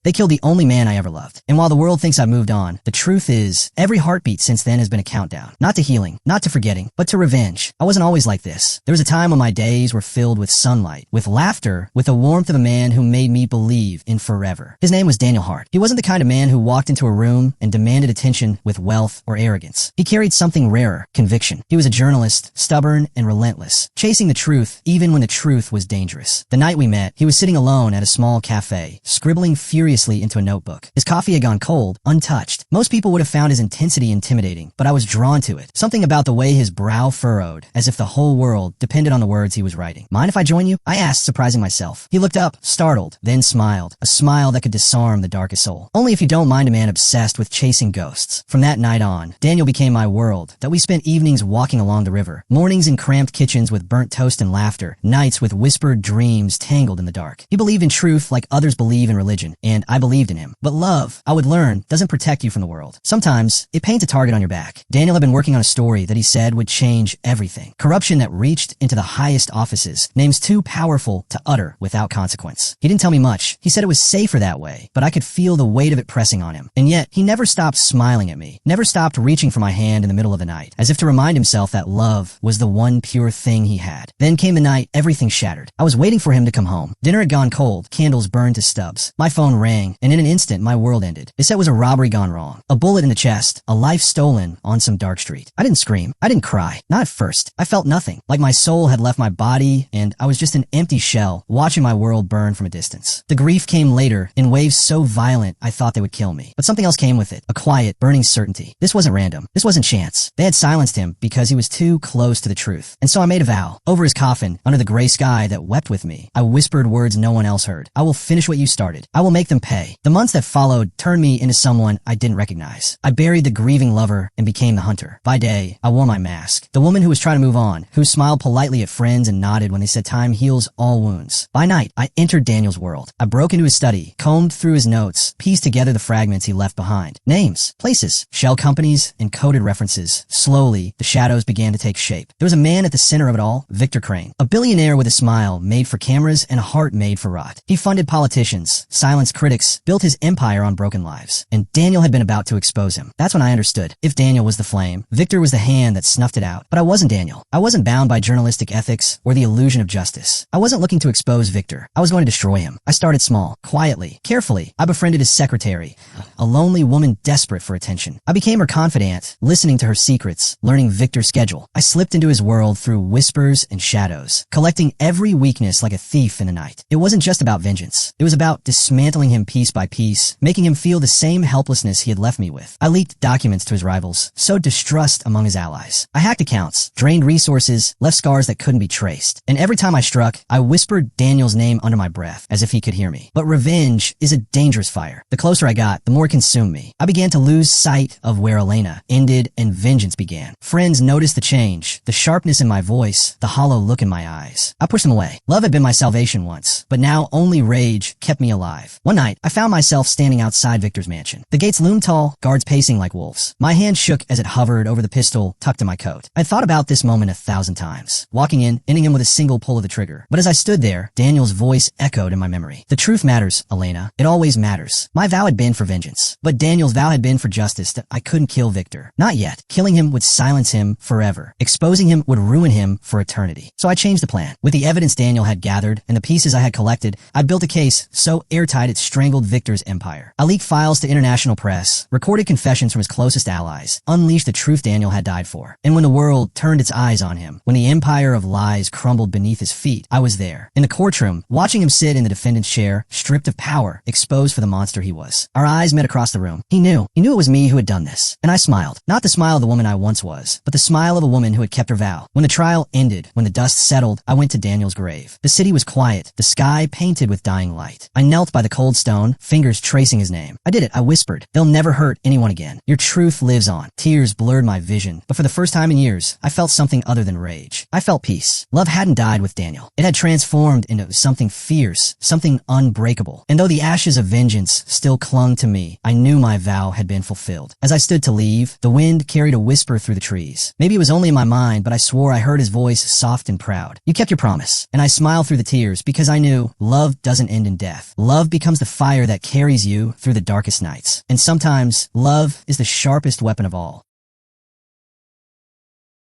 They killed the only man I ever loved. And while the world thinks I've moved on, the truth is, every heartbeat since then has been a countdown. Not to healing, not to forgetting, but to revenge. I wasn't always like this. There was a time when my days were filled with sunlight, with laughter, with the warmth of a man who made me believe in forever. His name was Daniel Hart. He wasn't the kind of man who walked into a room and demanded attention with wealth or arrogance. He carried something rarer, conviction. He was a journalist, stubborn and relentless, chasing the truth even when the truth was dangerous. The night we met, he was sitting alone at a small cafe, scribbling furiously into a notebook. His coffee had gone cold, untouched. Most people would have found his intensity intimidating, but I was drawn to it. Something about the way his brow furrowed, as if the whole world depended on the words he was writing. Mind if I join you? I asked, surprising myself. He looked up, startled, then smiled, a smile that could disarm the darkest soul. Only if you don't mind a man obsessed with chasing ghosts. From that night on, Daniel became my world, that we spent evenings walking along the river, mornings in cramped kitchens with burnt toast and laughter, nights with whispered dreams tangled in the dark. He believed in truth like others believe in religion, and I believed in him. But love, I would learn, doesn't protect you from the world. Sometimes, it paints a target on your back. Daniel had been working on a story that he said would change everything. Corruption that reached into the highest offices, names too powerful to utter without consequence. He didn't tell me much. He said it was safer that way, but I could feel the weight of it pressing on him. And yet, he never stopped smiling at me, never stopped reaching for my hand in the middle of the night, as if to remind himself that love was the one pure thing he had. Then came the night everything shattered. I was waiting for him to come home. Dinner had gone cold, candles burned to stubs. My phone rang, and in an instant, my world ended. They said it was a robbery gone wrong, a bullet in the chest, a life stolen on some dark street. I didn't scream. I didn't cry. Not at first. I felt nothing, like my soul had left my body, and I was just an empty shell, watching my world burn from a distance. The grief came later, in waves so violent, I thought they would kill me. But something else came with it, a quiet, burning certainty. This wasn't random. This wasn't chance. They had silenced him because he was too close to the truth. And so I made a vow. Over his coffin, under the gray sky that wept with me, I whispered words no one else heard. I will finish what you started. I will make them pay. The months that followed turned me into someone I didn't recognize. I buried the grieving lover and became the hunter. By day, I wore my mask. The woman who was trying to move on, who smiled politely at friends and nodded when they said time heals all wounds. By night, I entered Daniel's world. I broke into his study, combed through his notes, pieced together the fragments he left behind. Names, places, shell companies, and coded references. Slowly, the shadows began to take shape. There was a man at the center of it all, Victor Crane. A billionaire with a smile made for cameras and a heart made for rot. He funded politicians, silenced critics, built his empire on broken lives. And Daniel had been about to expose him. That's when I understood. If Daniel was the flame, Victor was the hand that snuffed it out. But I wasn't Daniel. I wasn't bound by journalistic ethics or the illusion of justice. I wasn't looking to expose Victor. I was going to destroy him. I started small, quietly, carefully. I befriended his secretary, a lonely woman desperate for attention. I became her confidant, listening to her secrets, learning Victor's schedule. I slipped into his world through whispers and shadows, collecting every weakness like a thief in the night. It wasn't just about vengeance. It was about dismantling him piece by piece, making him feel the same helplessness he had left me with. I leaked documents to his rivals, sowed distrust among his allies. I hacked accounts, drained resources, left scars that couldn't be traced. And every time I struck, I whispered Daniel's name under my breath, as if he could hear me. But revenge is a dangerous fire. The closer I got, the more it consumed me. I began to lose sight of where Elena ended and vengeance began. Friends noticed the change, the sharpness in my voice, the hollow look in my eyes. I pushed them away. Love had been my salvation once, but now only rage kept me alive. One night, I found myself standing outside Victor's mansion. The gates loomed tall, guards pacing like wolves. My hand shook as it hovered over the pistol tucked in my coat. I'd thought about this moment 1,000 times, walking in, ending him with a single pull of the trigger. But as I stood there, Daniel's voice echoed in my memory. The truth matters, Elena. It always matters. My vow had been for vengeance, but Daniel's vow had been for justice, that I couldn't kill Victor. Not yet. Killing him would silence him forever. Exposing him would ruin him for eternity. So I changed the plan. With the evidence Daniel had gathered and the pieces I had collected, I built a case so airtight it strangled Victor's empire. I leaked files to international press, recorded confessions from his closest allies, unleashed the truth Daniel had died for. And when the world turned its eyes on him, when the empire of lies crumbled beneath his feet, I was there, in the courtroom, watching him sit in the defendant's chair, stripped of power, exposed for the monster he was. Our eyes met across the room. He knew it was me who had done this. And I smiled. Not the smile of the woman I once was, but the smile of a woman who had kept her vow. When the trial ended, when the dust settled, I went to Daniel's grave. The city was quiet, the sky painted with dying light. I knelt by the cold stone, fingers tracing his name. I did it. I whispered, "They'll never hurt anyone again. Your truth lives on." Tears blurred my vision, but for the first time in years, I felt something other than rage. I felt peace. Love hadn't died with Daniel. It had transformed into something fierce, something unbreakable. And though the ashes of vengeance still clung to me, I knew my vow had been fulfilled. As I stood to leave, the wind carried a whisper through the trees. Maybe it was only in my mind, but I swore I heard his voice soft and proud. "You kept your promise." And I smiled through the tears because I knew love doesn't end in death. Love becomes the fire that carries you through the darkest nights. And sometimes, love is the sharpest weapon of all.